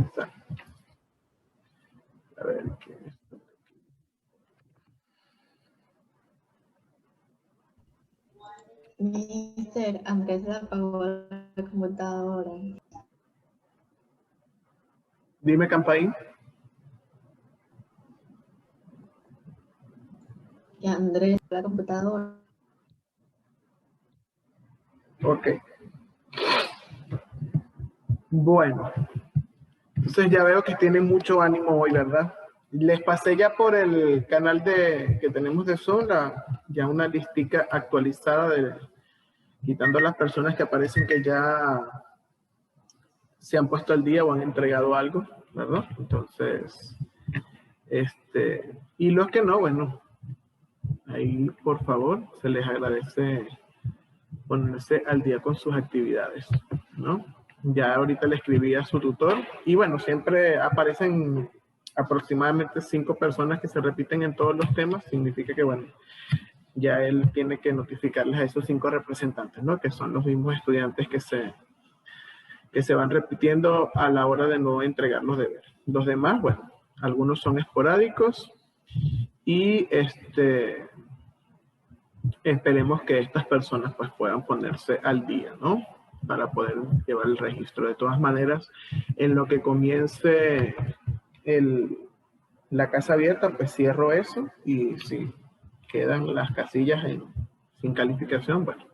comenzar. A ver qué es. Mister, Andrés se apagó la computadora. Dime, Campaín. Que Andrés la computadora. Ok. Bueno. Entonces ya veo que tienen mucho ánimo hoy, ¿verdad? Les pasé ya por el canal que tenemos de Zoom, ya una listica actualizada quitando las personas que aparecen que ya se han puesto al día o han entregado algo, ¿verdad? Entonces, y los que no, bueno, ahí por favor se les agradece ponerse al día con sus actividades, ¿no? Ya ahorita le escribí a su tutor y bueno, siempre aparecen aproximadamente 5 personas que se repiten en todos los temas, significa que bueno, ya él tiene que notificarles a esos 5 representantes, ¿no? Que son los mismos estudiantes que se van repitiendo a la hora de no entregar los deberes. Los demás, bueno, algunos son esporádicos y esperemos que estas personas pues puedan ponerse al día, ¿no? Para poder llevar el registro. De todas maneras, en lo que comience la casa abierta, pues cierro eso y si quedan las casillas sin calificación, bueno,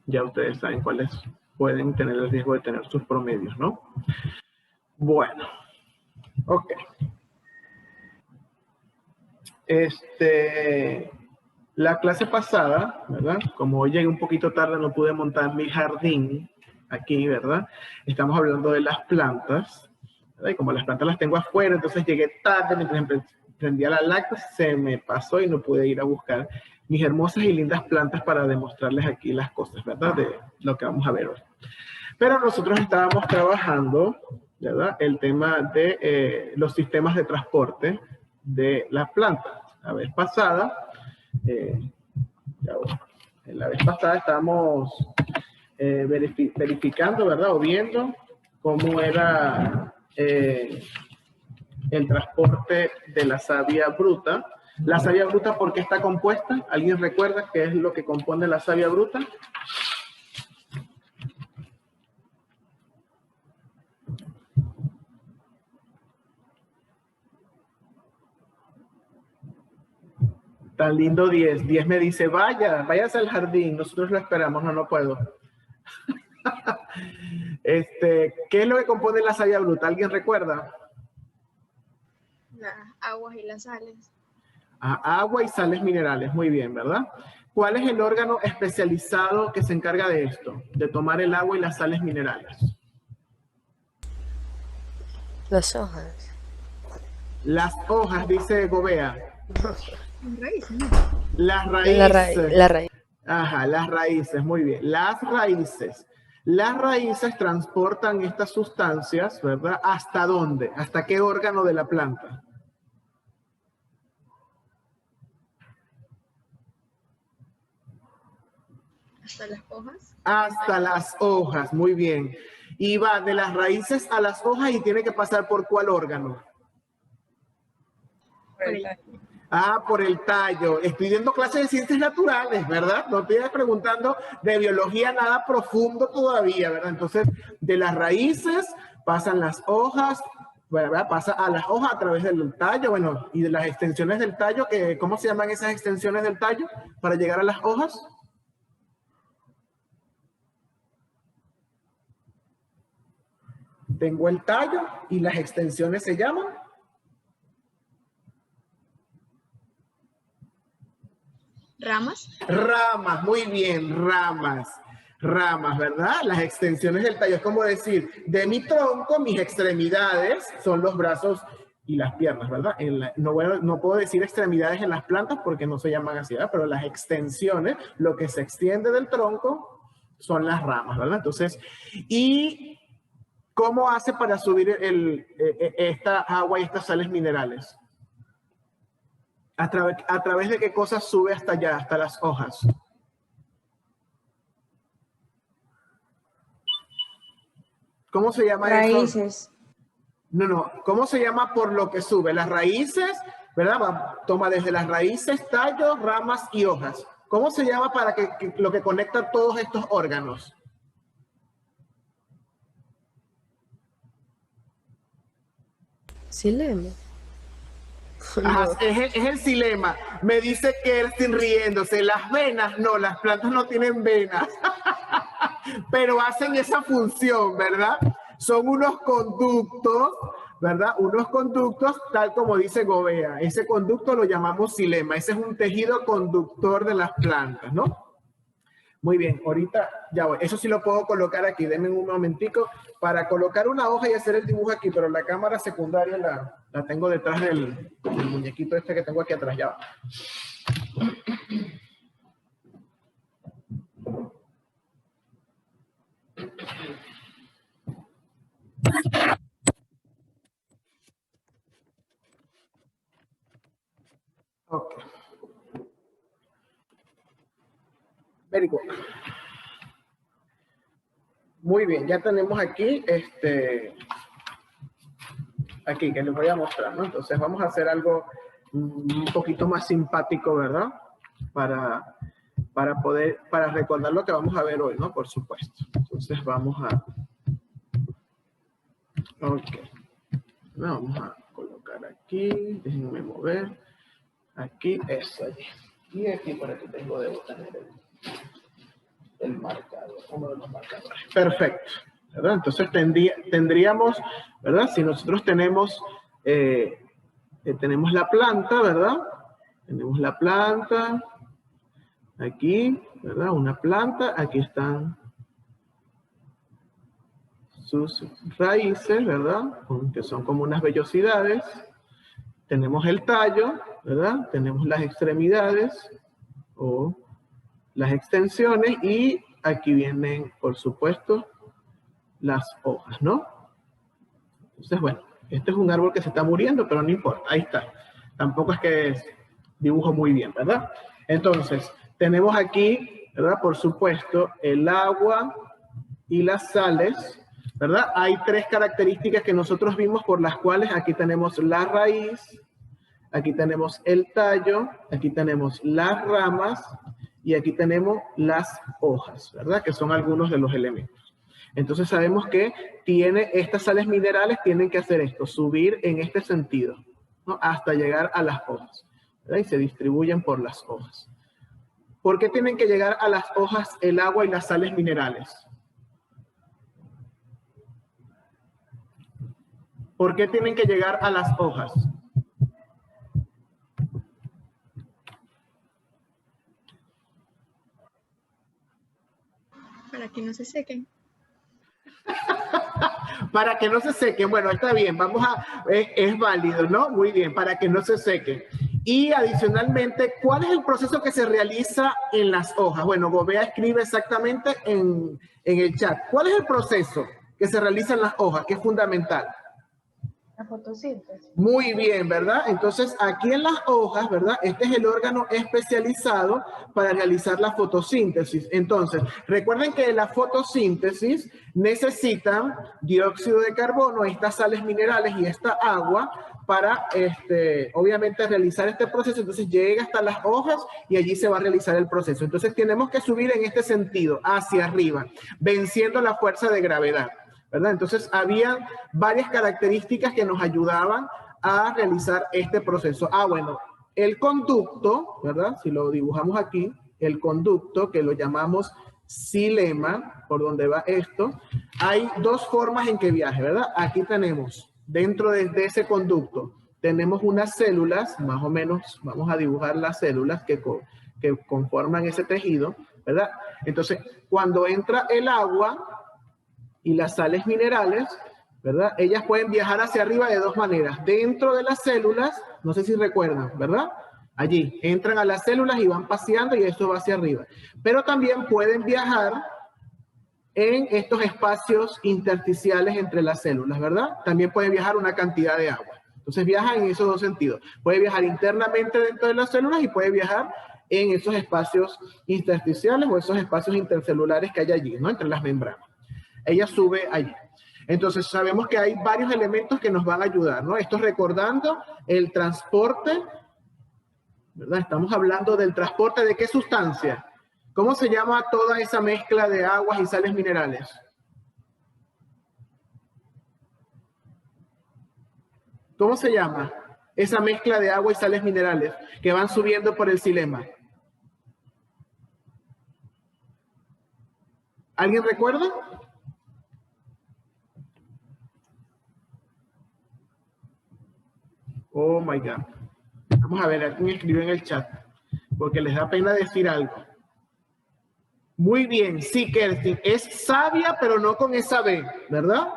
ya ustedes saben cuáles pueden tener el riesgo de tener sus promedios, ¿no? Bueno, ok. La clase pasada, ¿verdad? Como hoy llegué un poquito tarde, no pude montar mi jardín aquí, ¿verdad? Estamos hablando de las plantas, ¿verdad? Y como las plantas las tengo afuera, entonces llegué tarde, mientras prendía la lacta, se me pasó y no pude ir a buscar mis hermosas y lindas plantas para demostrarles aquí las cosas, ¿verdad? De lo que vamos a ver hoy. Pero nosotros estábamos trabajando, ¿verdad? El tema de los sistemas de transporte de las plantas. La vez pasada, la vez pasada estábamos verificando, ¿verdad? O viendo cómo era el transporte de la savia bruta. La savia bruta, ¿por qué está compuesta? ¿Alguien recuerda qué es lo que compone la savia bruta? Tan lindo 10. 10 me dice, váyase al jardín. Nosotros lo esperamos. No, no puedo. ¿Qué es lo que compone la savia bruta? ¿Alguien recuerda? Las aguas y las sales. Agua y sales minerales. Muy bien, ¿verdad? ¿Cuál es el órgano especializado que se encarga de esto? De tomar el agua y las sales minerales. Las hojas. Las hojas, dice Gobea. Las raíces, ¿no? Las raíces. La raíz. Ajá, las raíces, muy bien. Las raíces. Las raíces transportan estas sustancias, ¿verdad? ¿Hasta dónde? ¿Hasta qué órgano de la planta? Hasta las hojas. Hasta las hojas, muy bien. Y va de las raíces a las hojas y tiene que pasar por ¿cuál órgano? Por el tallo. Por el tallo. Estoy viendo clases de ciencias naturales, ¿verdad? No estoy preguntando de biología nada profundo todavía, ¿verdad? Entonces, de las raíces pasan las hojas, ¿verdad? Pasa a las hojas a través del tallo, bueno, y de las extensiones del tallo, ¿cómo se llaman esas extensiones del tallo para llegar a las hojas? Tengo el tallo y las extensiones se llaman... Ramas. Ramas, muy bien, ramas. Ramas, ¿verdad? Las extensiones del tallo. Es como decir, de mi tronco, mis extremidades son los brazos y las piernas, ¿verdad? No puedo decir extremidades en las plantas porque no se llaman así, ¿verdad? Pero las extensiones, lo que se extiende del tronco, son las ramas, ¿verdad? Entonces, ¿y cómo hace para subir esta agua y estas sales minerales? ¿A través de qué cosas sube hasta allá, hasta las hojas? ¿Cómo se llama eso? Raíces. No. ¿Cómo se llama por lo que sube? Las raíces, ¿verdad? Toma desde las raíces, tallos, ramas y hojas. ¿Cómo se llama para que lo que conecta todos estos órganos? Xilema. Ajá, es el xilema. Me dice Kerstin riéndose. Las venas, no, las plantas no tienen venas. Pero hacen esa función, ¿verdad? Son unos conductos, ¿verdad? Unos conductos, tal como dice Gobea. Ese conducto lo llamamos xilema. Ese es un tejido conductor de las plantas, ¿no? Muy bien, ahorita ya voy. Eso sí lo puedo colocar aquí. Denme un momentico para colocar una hoja y hacer el dibujo aquí, pero la cámara secundaria la tengo detrás del muñequito este que tengo aquí atrás. Ya va. Ok. Very good. Muy bien, ya tenemos aquí, aquí que les voy a mostrar, ¿no? Entonces vamos a hacer algo un poquito más simpático, ¿verdad? Para recordar lo que vamos a ver hoy, ¿no? Por supuesto. Entonces vamos a... Ok. Vamos a colocar aquí, déjenme mover. Aquí, eso, allí. Y aquí por aquí tengo de tener el marcador, uno de los marcadores. Perfecto, ¿verdad? Entonces tendríamos, ¿verdad? Si nosotros tenemos la planta, ¿verdad? Tenemos la planta, aquí, ¿verdad? Una planta, aquí están sus raíces, ¿verdad? Que son como unas vellosidades. Tenemos el tallo, ¿verdad? Tenemos las extremidades o las extensiones y aquí vienen, por supuesto, las hojas, ¿no? Entonces, bueno, este es un árbol que se está muriendo, pero no importa, ahí está. Tampoco es que dibujo muy bien, ¿verdad? Entonces, tenemos aquí, ¿verdad? Por supuesto, el agua y las sales, ¿verdad? Hay tres características que nosotros vimos por las cuales aquí tenemos la raíz, aquí tenemos el tallo, aquí tenemos las ramas y aquí tenemos las hojas, ¿verdad? Que son algunos de los elementos. Entonces sabemos que estas sales minerales tienen que hacer esto, subir en este sentido, ¿no? Hasta llegar a las hojas, ¿verdad? Y se distribuyen por las hojas. ¿Por qué tienen que llegar a las hojas el agua y las sales minerales? ¿Por qué tienen que llegar a las hojas? Para que no se sequen. Para que no se sequen. Bueno, está bien, es válido, ¿no? Muy bien, para que no se sequen. Y adicionalmente, ¿cuál es el proceso que se realiza en las hojas? Bueno, Gobea escribe exactamente en el chat. ¿Cuál es el proceso que se realiza en las hojas, que es fundamental? La fotosíntesis. Muy bien, ¿verdad? Entonces, aquí en las hojas, ¿verdad? Este es el órgano especializado para realizar la fotosíntesis. Entonces, recuerden que la fotosíntesis necesitan dióxido de carbono, estas sales minerales y esta agua para, obviamente, realizar este proceso. Entonces, llega hasta las hojas y allí se va a realizar el proceso. Entonces, tenemos que subir en este sentido, hacia arriba, venciendo la fuerza de gravedad, ¿verdad? Entonces, había varias características que nos ayudaban a realizar este proceso. Bueno, el conducto, ¿verdad? Si lo dibujamos aquí, el conducto, que lo llamamos xilema, por donde va esto, hay dos formas en que viaje, ¿verdad? Aquí tenemos, dentro de ese conducto, tenemos unas células, más o menos, vamos a dibujar las células que conforman ese tejido, ¿verdad? Entonces, cuando entra el agua y las sales minerales, ¿verdad? Ellas pueden viajar hacia arriba de dos maneras. Dentro de las células, no sé si recuerdan, ¿verdad? Allí, entran a las células y van paseando y esto va hacia arriba. Pero también pueden viajar en estos espacios intersticiales entre las células, ¿verdad? También puede viajar una cantidad de agua. Entonces viaja en esos dos sentidos. Puede viajar internamente dentro de las células y puede viajar en esos espacios intersticiales o esos espacios intercelulares que hay allí, ¿no? Entre las membranas. Ella sube allí. Entonces sabemos que hay varios elementos que nos van a ayudar, ¿no? Esto recordando el transporte, ¿verdad? Estamos hablando del transporte de qué sustancia. ¿Cómo se llama toda esa mezcla de aguas y sales minerales? ¿Cómo se llama esa mezcla de agua y sales minerales que van subiendo por el xilema? ¿Alguien recuerda? Oh my God. Vamos a ver, alguien escribió en el chat, porque les da pena decir algo. Muy bien, sí, Kerstin, es savia, pero no con esa B, ¿verdad?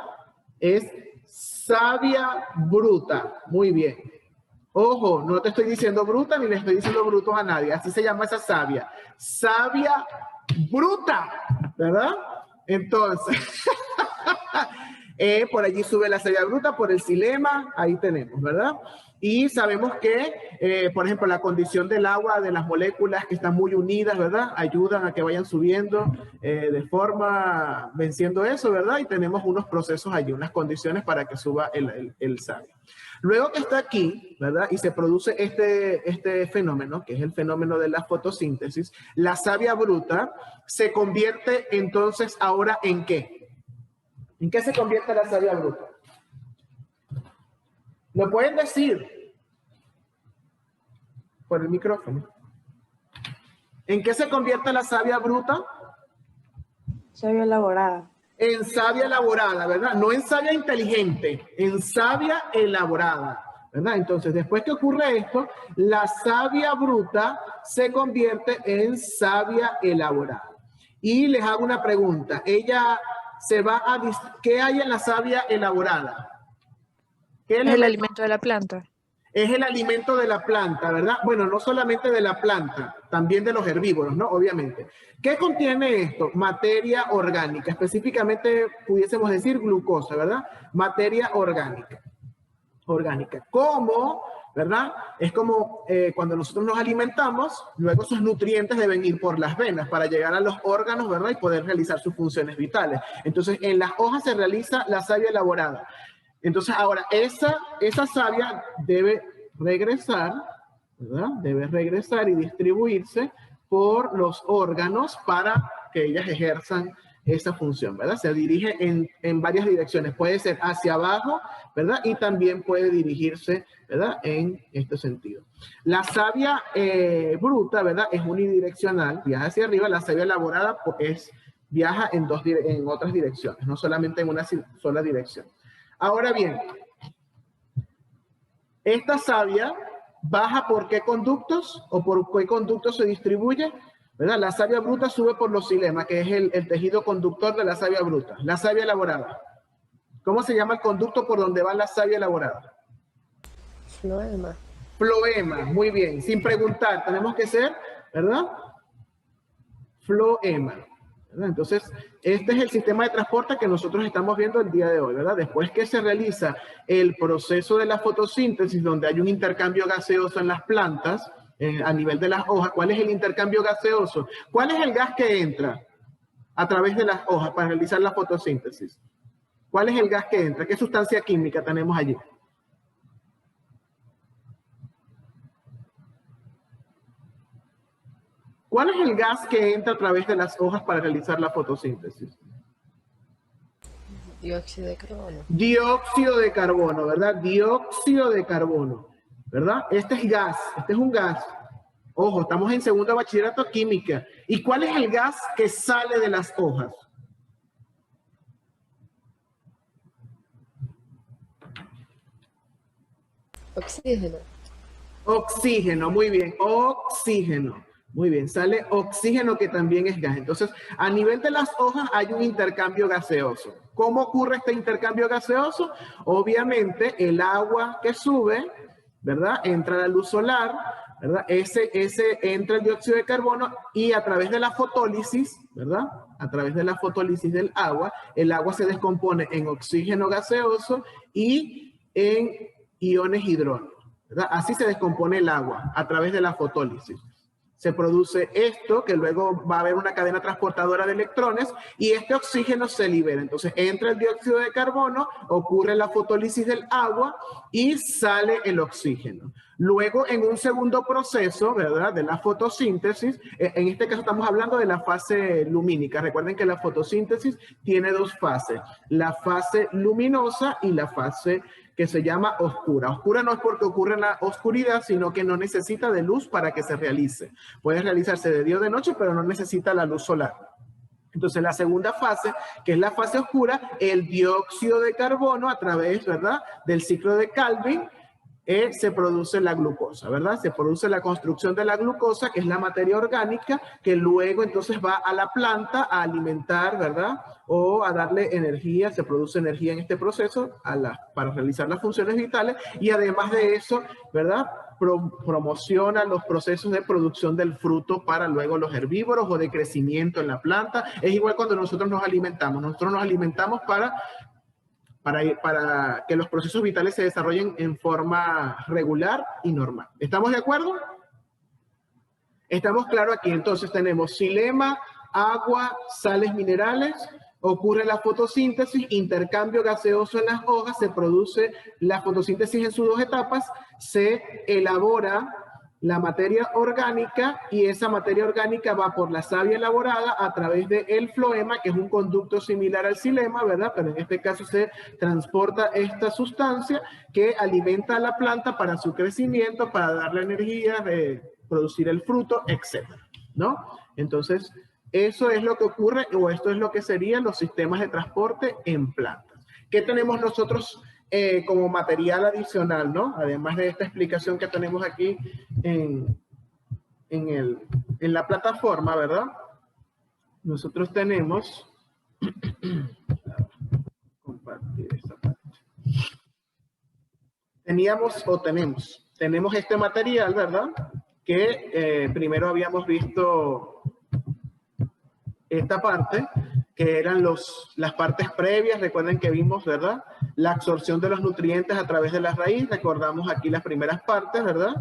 Es savia bruta. Muy bien. Ojo, no te estoy diciendo bruta ni le estoy diciendo brutos a nadie. Así se llama esa savia. Savia bruta, ¿verdad? Entonces, por allí sube la savia bruta, por el xilema, ahí tenemos, ¿verdad? Y sabemos que, por ejemplo, la condición del agua, de las moléculas que están muy unidas, ¿verdad? Ayudan a que vayan subiendo de forma, venciendo eso, ¿verdad? Y tenemos unos procesos allí, unas condiciones para que suba el savia. Luego que está aquí, ¿verdad? Y se produce este fenómeno, que es el fenómeno de la fotosíntesis, la savia bruta se convierte entonces ahora ¿en qué? ¿En qué se convierte la savia bruta? ¿Lo pueden decir? Por el micrófono. ¿En qué se convierte la savia bruta? Savia elaborada. En savia elaborada, ¿verdad? No en savia inteligente, en savia elaborada, ¿verdad? Entonces, después que ocurre esto, la savia bruta se convierte en savia elaborada. Y les hago una pregunta. Ella se va a... ¿Qué hay en la savia elaborada? Es el alimento de la planta. Es el alimento de la planta, ¿verdad? Bueno, no solamente de la planta, también de los herbívoros, ¿no? Obviamente. ¿Qué contiene esto? Materia orgánica, específicamente pudiésemos decir glucosa, ¿verdad? Materia orgánica. ¿Cómo? ¿Verdad? Es como cuando nosotros nos alimentamos, luego esos nutrientes deben ir por las venas para llegar a los órganos, ¿verdad? Y poder realizar sus funciones vitales. Entonces, en las hojas se realiza la savia elaborada. Entonces, ahora, esa savia debe regresar, ¿verdad? Debe regresar y distribuirse por los órganos para que ellas ejerzan esa función, ¿verdad? Se dirige en varias direcciones. Puede ser hacia abajo, ¿verdad? Y también puede dirigirse, ¿verdad? En este sentido. La savia bruta, ¿verdad? Es unidireccional, viaja hacia arriba. La savia elaborada pues, viaja en otras direcciones, no solamente en una sola dirección. Ahora bien, esta savia baja por qué conductos o por qué conductos se distribuye, ¿verdad? La savia bruta sube por los xilemas, que es el tejido conductor de la savia bruta. La savia elaborada. ¿Cómo se llama el conducto por donde va la savia elaborada? Floema. Floema, muy bien. Sin preguntar, tenemos que ser, ¿verdad? Floema. ¿Verdad? Entonces, este es el sistema de transporte que nosotros estamos viendo el día de hoy, ¿verdad? Después que se realiza el proceso de la fotosíntesis, donde hay un intercambio gaseoso en las plantas, a nivel de las hojas, ¿cuál es el intercambio gaseoso? ¿Cuál es el gas que entra a través de las hojas para realizar la fotosíntesis? ¿Cuál es el gas que entra? ¿Qué sustancia química tenemos allí? ¿Cuál es el gas que entra a través de las hojas para realizar la fotosíntesis? Dióxido de carbono. Dióxido de carbono, ¿verdad? Dióxido de carbono, ¿verdad? Este es gas, este es un gas. Ojo, estamos en segundo bachillerato química. ¿Y cuál es el gas que sale de las hojas? Oxígeno. Oxígeno, muy bien, oxígeno. Muy bien, sale oxígeno que también es gas. Entonces, a nivel de las hojas hay un intercambio gaseoso. ¿Cómo ocurre este intercambio gaseoso? Obviamente, el agua que sube, ¿verdad? Entra la luz solar, ¿verdad? Entra el dióxido de carbono y a través de la fotólisis, ¿verdad? A través de la fotólisis del agua, el agua se descompone en oxígeno gaseoso y en iones hidrógeno, ¿verdad? Así se descompone el agua a través de la fotólisis. se produce esto, que luego va a haber una cadena transportadora de electrones y este oxígeno se libera. Entonces entra el dióxido de carbono, ocurre la fotólisis del agua y sale el oxígeno. Luego, en un segundo proceso, ¿verdad?, de la fotosíntesis, en este caso estamos hablando de la fase lumínica. Recuerden que la fotosíntesis tiene dos fases, la fase luminosa y la fase que se llama oscura. Oscura no es porque ocurre en la oscuridad, sino que no necesita de luz para que se realice. Puede realizarse de día o de noche, pero no necesita la luz solar. Entonces, la segunda fase, que es la fase oscura, el dióxido de carbono a través, ¿verdad?, del ciclo de Calvin, se produce la glucosa, ¿verdad? Se produce la construcción de la glucosa, que es la materia orgánica, que luego entonces va a la planta a alimentar, ¿verdad? O a darle energía, se produce energía en este proceso para realizar las funciones vitales y además de eso, ¿verdad?, promociona los procesos de producción del fruto para luego los herbívoros o de crecimiento en la planta. Es igual cuando nosotros nos alimentamos. Nosotros nos alimentamos para que los procesos vitales se desarrollen en forma regular y normal. ¿Estamos de acuerdo? Estamos claros aquí. Entonces tenemos xilema, agua, sales minerales, ocurre la fotosíntesis, intercambio gaseoso en las hojas, se produce la fotosíntesis en sus dos etapas, se elabora la materia orgánica y esa materia orgánica va por la savia elaborada a través del floema, que es un conducto similar al xilema, ¿verdad? Pero en este caso se transporta esta sustancia que alimenta a la planta para su crecimiento, para darle energía, producir el fruto, etc., ¿no? Entonces, eso es lo que ocurre, o esto es lo que serían los sistemas de transporte en plantas. ¿Qué tenemos nosotros como material adicional, ¿no? Además de esta explicación que tenemos aquí en la plataforma, ¿verdad? Nosotros tenemos, compartir esta parte. Tenemos este material, ¿verdad? Que primero habíamos visto esta parte, que eran las partes previas. Recuerden que vimos, ¿verdad?, la absorción de los nutrientes a través de la raíz. Recordamos aquí las primeras partes, ¿verdad?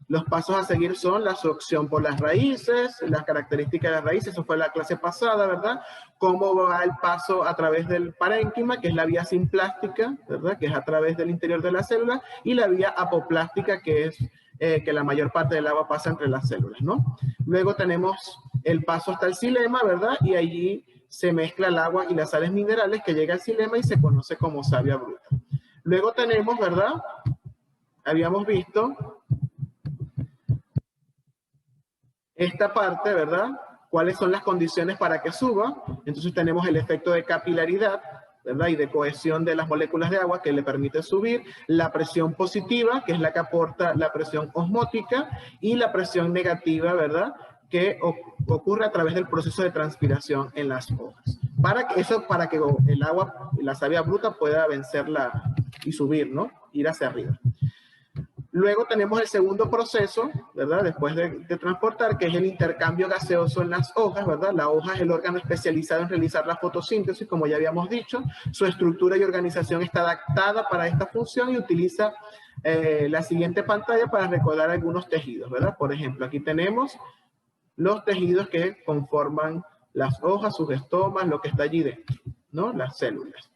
Los pasos a seguir son la absorción por las raíces, las características de las raíces, eso fue la clase pasada, ¿verdad? Cómo va el paso a través del parénquima, que es la vía simplástica, ¿verdad?, que es a través del interior de la célula, y la vía apoplástica, que es que la mayor parte del agua pasa entre las células, ¿no? Luego tenemos el paso hasta el xilema, ¿verdad? Y allí se mezcla el agua y las sales minerales que llega al xilema y se conoce como savia bruta. Luego tenemos, ¿verdad?, habíamos visto esta parte, ¿verdad?, cuáles son las condiciones para que suba. Entonces tenemos el efecto de capilaridad, ¿verdad?, y de cohesión de las moléculas de agua que le permite subir, la presión positiva, que es la que aporta la presión osmótica, y la presión negativa, ¿verdad?, que ocurre a través del proceso de transpiración en las hojas. Para que el agua, la savia bruta, pueda vencerla y subir, ¿no?, ir hacia arriba. Luego tenemos el segundo proceso, ¿verdad?, después de transportar, que es el intercambio gaseoso en las hojas, ¿verdad? La hoja es el órgano especializado en realizar la fotosíntesis, como ya habíamos dicho. Su estructura y organización está adaptada para esta función y utiliza la siguiente pantalla para recordar algunos tejidos, ¿verdad? Por ejemplo, aquí tenemos los tejidos que conforman las hojas, sus estomas, lo que está allí dentro, ¿no?, las células.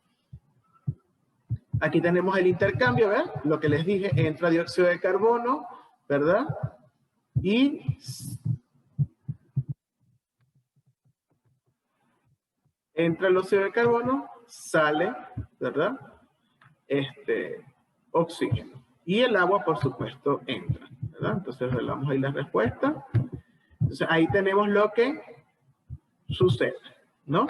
Aquí tenemos el intercambio, ¿verdad? Lo que les dije, entra dióxido de carbono, ¿verdad? Y entra el dióxido de carbono, sale, ¿verdad?, oxígeno. Y el agua, por supuesto, entra, ¿verdad? Entonces, le damos ahí la respuesta. Entonces, ahí tenemos lo que sucede, ¿no?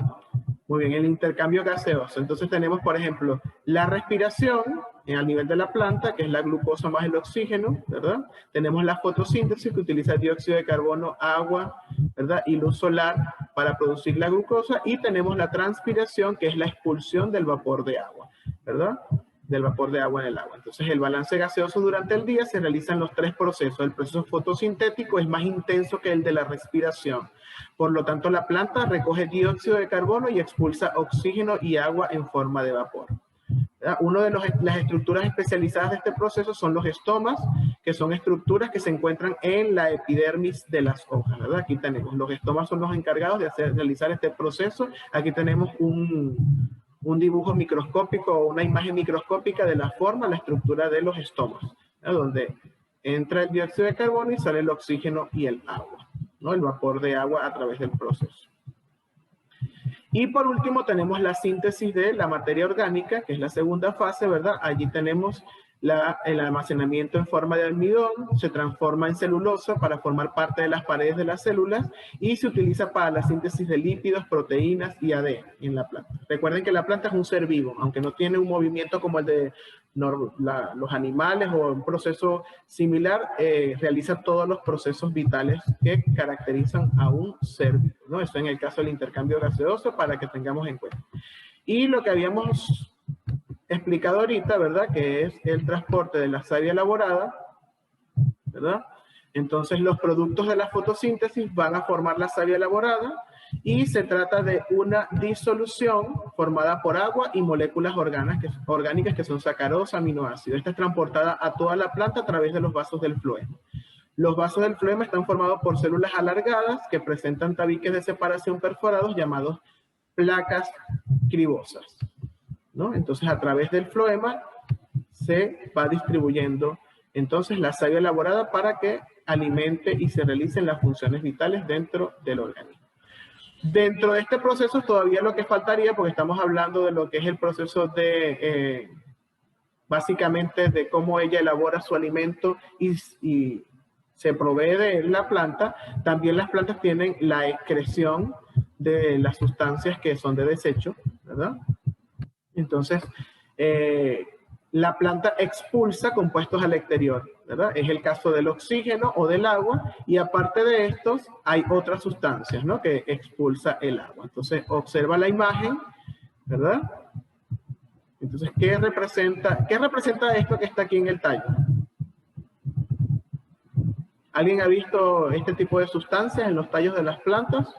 Muy bien, el intercambio gaseoso. Entonces tenemos, por ejemplo, la respiración al nivel de la planta, que es la glucosa más el oxígeno, ¿verdad? Tenemos la fotosíntesis, que utiliza dióxido de carbono, agua, ¿verdad?, y luz solar para producir la glucosa. Y tenemos la transpiración, que es la expulsión del vapor de agua, ¿verdad?, del vapor de agua en el agua. Entonces, el balance gaseoso durante el día se realizan los tres procesos. El proceso fotosintético es más intenso que el de la respiración. Por lo tanto, la planta recoge dióxido de carbono y expulsa oxígeno y agua en forma de vapor, Una de las estructuras especializadas de este proceso son los estomas, que son estructuras que se encuentran en la epidermis de las hojas, ¿verdad? Aquí tenemos, los estomas son los encargados de realizar este proceso. Aquí tenemos un dibujo microscópico o una imagen microscópica de la forma, la estructura de los estomas, ¿verdad? Donde entra el dióxido de carbono y sale el oxígeno y el agua, ¿no? El vapor de agua a través del proceso. Y por último tenemos la síntesis de la materia orgánica, que es la segunda fase, ¿verdad? Allí tenemos el almacenamiento en forma de almidón, se transforma en celulosa para formar parte de las paredes de las células y se utiliza para la síntesis de lípidos, proteínas y ADN en la planta. Recuerden que la planta es un ser vivo, aunque no tiene un movimiento como el de los animales o un proceso similar, realiza todos los procesos vitales que caracterizan a un ser vivo, ¿no? Eso en el caso del intercambio gaseoso para que tengamos en cuenta. Y lo que habíamos explicado ahorita, ¿verdad? Que es el transporte de la savia elaborada, ¿verdad? Entonces los productos de la fotosíntesis van a formar la savia elaborada y se trata de una disolución formada por agua y moléculas orgánicas que son sacarosa, aminoácidos. Esta es transportada a toda la planta a través de los vasos del floema. Los vasos del floema están formados por células alargadas que presentan tabiques de separación perforados llamados placas cribosas, ¿no? Entonces, a través del floema se va distribuyendo entonces la savia elaborada para que alimente y se realicen las funciones vitales dentro del organismo. Dentro de este proceso todavía lo que faltaría, porque estamos hablando de lo que es el proceso de, básicamente, de cómo ella elabora su alimento y se provee de la planta. También las plantas tienen la excreción de las sustancias que son de desecho, ¿verdad? Entonces, la planta expulsa compuestos al exterior, ¿verdad? Es el caso del oxígeno o del agua, y aparte de estos hay otras sustancias, ¿no? Que expulsa el agua. Entonces, observa la imagen, ¿verdad? Entonces, ¿qué representa esto que está aquí en el tallo? ¿Alguien ha visto este tipo de sustancias en los tallos de las plantas?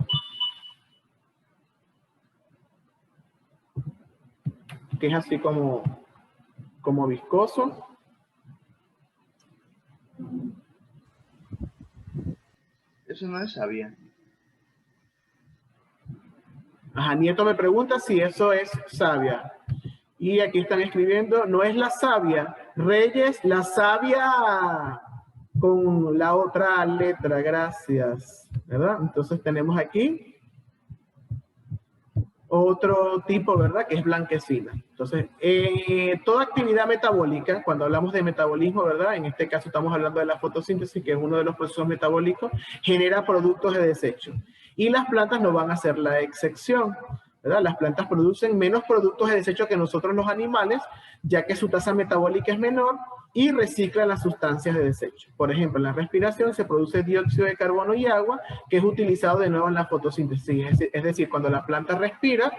Que es así como viscoso. Eso no es savia. Ajá, Nieto me pregunta si eso es savia. Y aquí están escribiendo, no es la savia. Reyes, la savia con la otra letra, gracias, ¿verdad? Entonces tenemos aquí otro tipo, ¿verdad? Que es blanquecina. Entonces, toda actividad metabólica, cuando hablamos de metabolismo, ¿verdad? En este caso estamos hablando de la fotosíntesis, que es uno de los procesos metabólicos, genera productos de desecho. Y las plantas no van a ser la excepción, ¿verdad? Las plantas producen menos productos de desecho que nosotros los animales, ya que su tasa metabólica es menor y reciclan las sustancias de desecho. Por ejemplo, en la respiración se produce dióxido de carbono y agua, que es utilizado de nuevo en la fotosíntesis. Es decir, cuando la planta respira,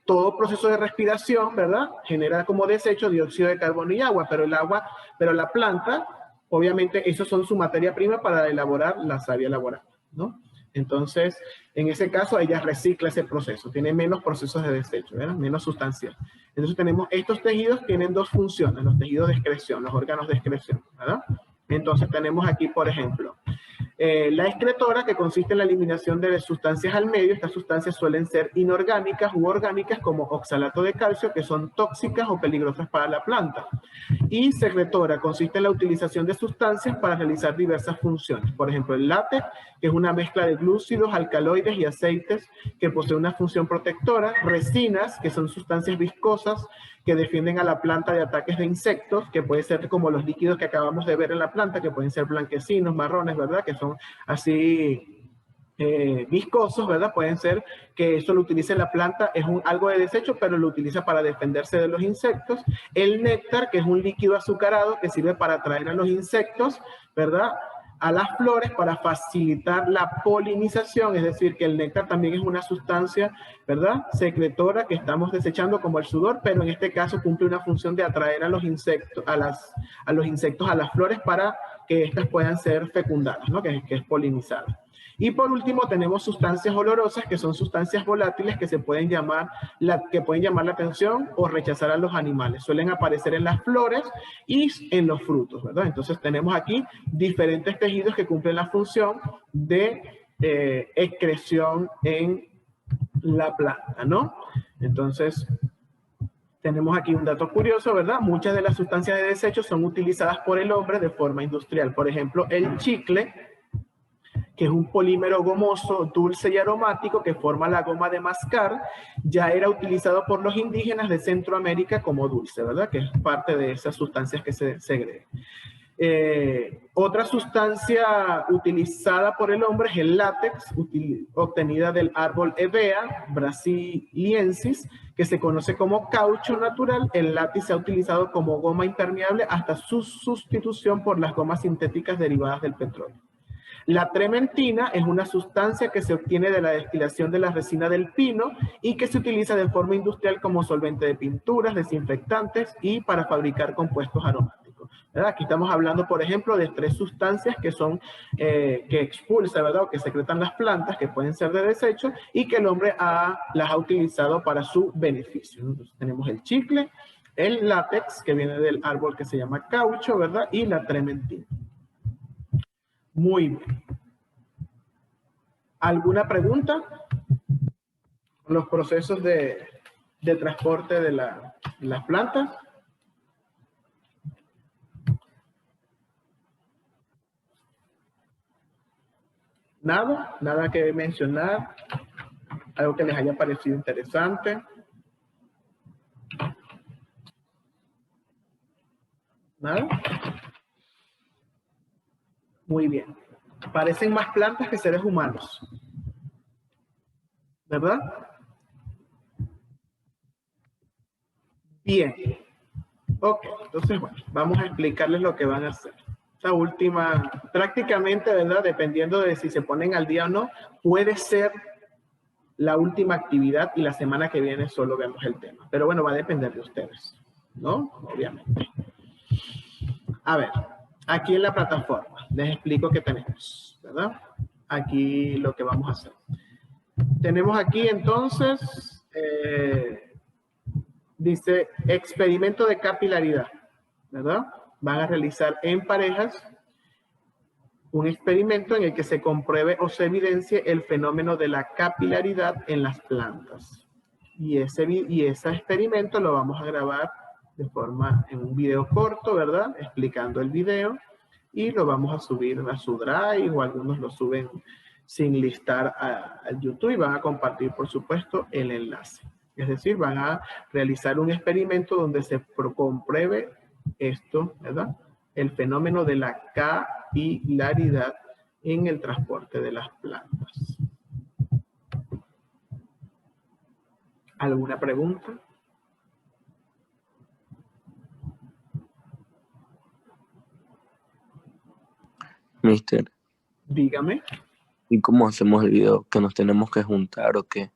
todo proceso de respiración, ¿verdad? Genera como desecho dióxido de carbono y agua, pero la planta, obviamente, esos son su materia prima para elaborar la savia elaborada, ¿no? Entonces, en ese caso, ella recicla ese proceso, tiene menos procesos de desecho, ¿verdad? Menos sustancias. Entonces tenemos estos tejidos, tienen dos funciones, los tejidos de excreción, los órganos de excreción, ¿verdad? Entonces tenemos aquí, por ejemplo, la excretora, que consiste en la eliminación de sustancias al medio. Estas sustancias suelen ser inorgánicas u orgánicas, como oxalato de calcio, que son tóxicas o peligrosas para la planta. Y secretora consiste en la utilización de sustancias para realizar diversas funciones. Por ejemplo, el látex, que es una mezcla de glúcidos, alcaloides y aceites que posee una función protectora. Resinas, que son sustancias viscosas que defienden a la planta de ataques de insectos, que pueden ser como los líquidos que acabamos de ver en la planta, que pueden ser blanquecinos, marrones, ¿verdad? Que son así viscosos, ¿verdad? Pueden ser que eso lo utilice la planta, es algo de desecho, pero lo utiliza para defenderse de los insectos. El néctar, que es un líquido azucarado que sirve para atraer a los insectos, ¿verdad?, a las flores para facilitar la polinización. Es decir, que el néctar también es una sustancia, ¿verdad?, secretora que estamos desechando como el sudor, pero en este caso cumple una función de atraer a los insectos, a las flores para que éstas puedan ser fecundadas, ¿no?, que es polinizada. Y por último tenemos sustancias olorosas, que son sustancias volátiles que pueden llamar la atención o rechazar a los animales. Suelen aparecer en las flores y en los frutos, ¿verdad? Entonces tenemos aquí diferentes tejidos que cumplen la función de excreción en la planta, ¿no? Entonces, tenemos aquí un dato curioso, ¿verdad? Muchas de las sustancias de desecho son utilizadas por el hombre de forma industrial. Por ejemplo, el chicle, que es un polímero gomoso, dulce y aromático que forma la goma de mascar, ya era utilizado por los indígenas de Centroamérica como dulce, ¿verdad? Que es parte de esas sustancias que se segregan. Otra sustancia utilizada por el hombre es el látex, obtenida del árbol Hevea brasiliensis, que se conoce como caucho natural. El látex se ha utilizado como goma impermeable hasta su sustitución por las gomas sintéticas derivadas del petróleo. La trementina es una sustancia que se obtiene de la destilación de la resina del pino y que se utiliza de forma industrial como solvente de pinturas, desinfectantes y para fabricar compuestos aromáticos, ¿verdad? Aquí estamos hablando, por ejemplo, de 3 sustancias que son, que expulsa, ¿verdad? O que secretan las plantas, que pueden ser de desecho y que el hombre las ha utilizado para su beneficio. Entonces, tenemos el chicle, el látex, que viene del árbol que se llama caucho, ¿verdad? Y la trementina. Muy bien. ¿Alguna pregunta? Los procesos de transporte de las plantas. Nada, nada que mencionar. Algo que les haya parecido interesante. ¿Nada? Muy bien. Parecen más plantas que seres humanos, ¿verdad? Bien. Ok, entonces, bueno, vamos a explicarles lo que van a hacer. Esta última, prácticamente, ¿verdad? Dependiendo de si se ponen al día o no, puede ser la última actividad y la semana que viene solo vemos el tema. Pero bueno, va a depender de ustedes, ¿no? Obviamente. A ver, aquí en la plataforma les explico qué tenemos, ¿verdad? Aquí lo que vamos a hacer. Tenemos aquí entonces, dice experimento de capilaridad, ¿verdad? Van a realizar en parejas un experimento en el que se compruebe o se evidencie el fenómeno de la capilaridad en las plantas. Y ese experimento lo vamos a grabar de forma en un video corto, ¿verdad? Explicando el video y lo vamos a subir a su Drive o algunos lo suben sin listar a YouTube y van a compartir, por supuesto, el enlace. Es decir, van a realizar un experimento donde se compruebe esto, ¿verdad? El fenómeno de la capilaridad en el transporte de las plantas. ¿Alguna pregunta? Mister, Dígame. ¿y cómo hacemos el video? ¿Que nos tenemos que juntar o qué?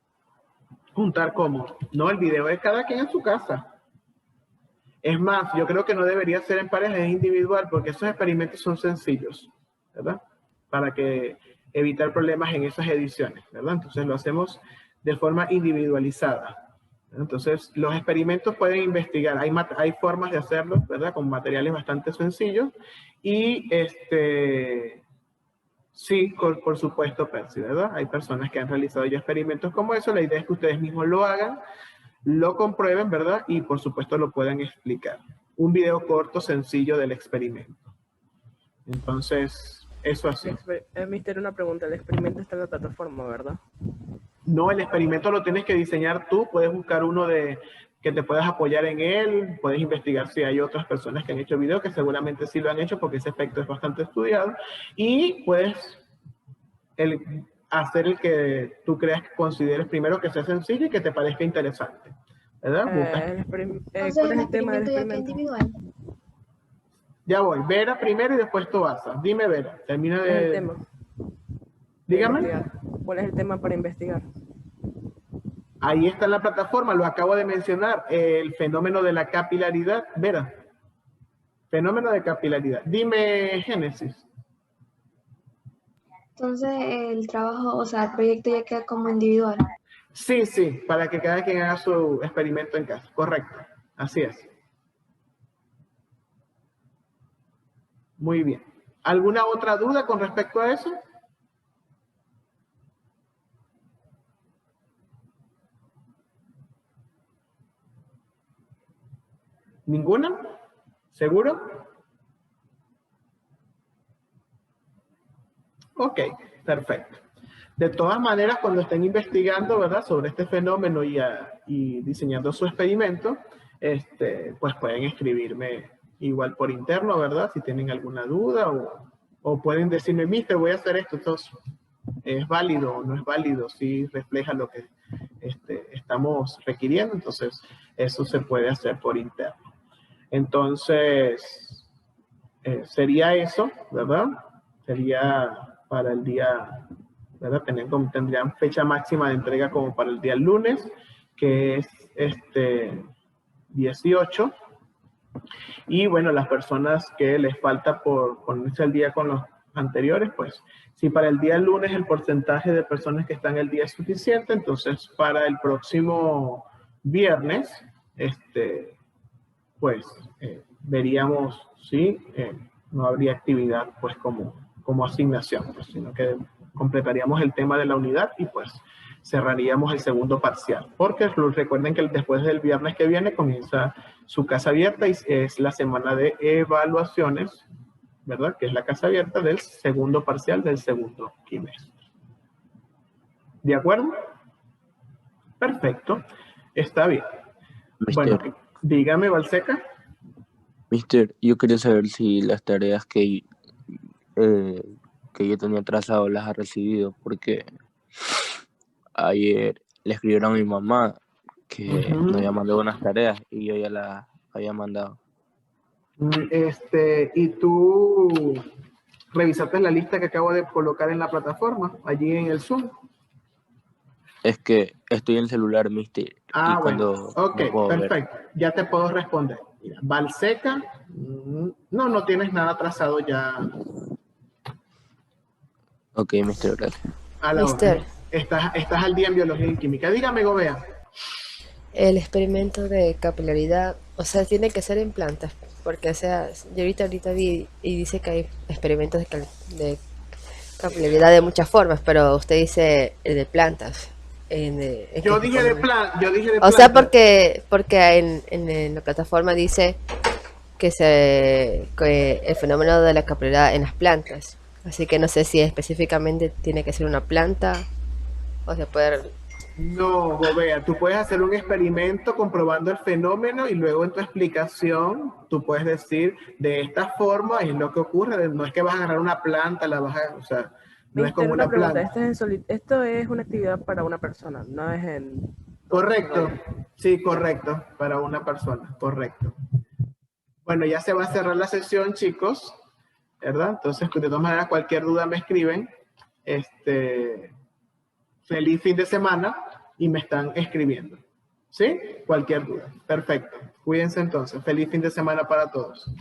¿Juntar cómo? No, el video es cada quien en su casa. Es más, yo creo que no debería ser en pareja, es individual, porque esos experimentos son sencillos, ¿verdad? Para que evitar problemas en esas ediciones, ¿verdad? Entonces lo hacemos de forma individualizada. Entonces, los experimentos pueden investigar, hay formas de hacerlo, ¿verdad? Con materiales bastante sencillos. Y sí, por supuesto, Percy, ¿verdad? Hay personas que han realizado ya experimentos como eso. La idea es que ustedes mismos lo hagan, lo comprueben, ¿verdad? Y por supuesto lo puedan explicar. Un video corto, sencillo del experimento. Entonces, eso así. Mister, una pregunta. El experimento está en la plataforma, ¿verdad? No, el experimento lo tienes que diseñar tú. Puedes buscar uno que te puedas apoyar en él. Puedes investigar si hay otras personas que han hecho video, que seguramente sí lo han hecho porque ese efecto es bastante estudiado. Y puedes hacer el que tú creas que consideres primero que sea sencillo y que te parezca interesante, ¿verdad? ¿Cuál es el tema del experimento? Individual. Ya voy. Vera primero y después Toasa. Dime, Vera. Termina ¿Cuál es el de... tema? Dígame. ¿Cuál es el tema para investigar? Ahí está en la plataforma, lo acabo de mencionar. El fenómeno de la capilaridad. Vera. Fenómeno de capilaridad. Dime, Génesis. Entonces el trabajo, o sea, el proyecto ya queda como individual. Sí, sí, para que cada quien haga su experimento en casa. Correcto, así es. Muy bien. ¿Alguna otra duda con respecto a eso? ¿Ninguna? ¿Seguro? Ok, perfecto. De todas maneras, cuando estén investigando, ¿verdad?, sobre este fenómeno y diseñando su experimento, pues pueden escribirme igual por interno, ¿verdad?, si tienen alguna duda o pueden decirme, mister, voy a hacer esto, entonces, ¿es válido o no es válido? Si refleja lo que estamos requiriendo, entonces eso se puede hacer por interno. Entonces, sería eso, ¿verdad? Sería para el día, ¿verdad? Tendrían fecha máxima de entrega como para el día lunes, que es 18. Y bueno, las personas que les falta por ponerse al día con los anteriores, pues si para el día lunes el porcentaje de personas que están al día es suficiente, entonces para el próximo viernes, pues veríamos si no habría actividad pues como asignación, pues, sino que completaríamos el tema de la unidad y pues cerraríamos el segundo parcial. Porque recuerden que después del viernes que viene comienza su casa abierta y es la semana de evaluaciones, ¿verdad? Que es la casa abierta del segundo parcial del segundo trimestre. ¿De acuerdo? Perfecto. Está bien. Mister, Bueno, dígame, Valseca. Mister, yo quería saber si las tareas que yo tenía trazado las ha recibido, porque ayer le escribieron a mi mamá que nos había mandado unas tareas y yo ya las había mandado. ¿Y tú revisaste la lista que acabo de colocar en la plataforma, allí en el Zoom? Es que estoy en el celular, mister, y Bueno, cuando ok, no puedo ver. perfecto, ya te puedo responder. Mira, Valseca, no tienes nada trazado ya. Ok, mister, gracias. A la Mister. hora. Estás al día en biología y química. Dígame, Gobea. El experimento de capilaridad, o sea, tiene que ser en plantas, porque, o sea, yo ahorita vi y dice que hay experimentos de capilaridad de muchas formas, pero usted dice el de plantas. Yo dije de plantas. O sea, porque en la plataforma dice que el fenómeno de la capilaridad en las plantas. Así que no sé si específicamente tiene que ser una planta o se puede... No, Gobea, tú puedes hacer un experimento comprobando el fenómeno y luego en tu explicación tú puedes decir de esta forma es lo que ocurre. No es que vas a agarrar una planta, la vas a, o sea, no es como una pregunta, planta. esto es una actividad para una persona, no es en... Correcto, sí, correcto, para una persona, correcto. Bueno, ya se va a cerrar la sesión, chicos, ¿verdad? Entonces, de todas maneras, cualquier duda me escriben. Feliz fin de semana y me están escribiendo. ¿Sí? Cualquier duda. Perfecto. Cuídense entonces. Feliz fin de semana para todos.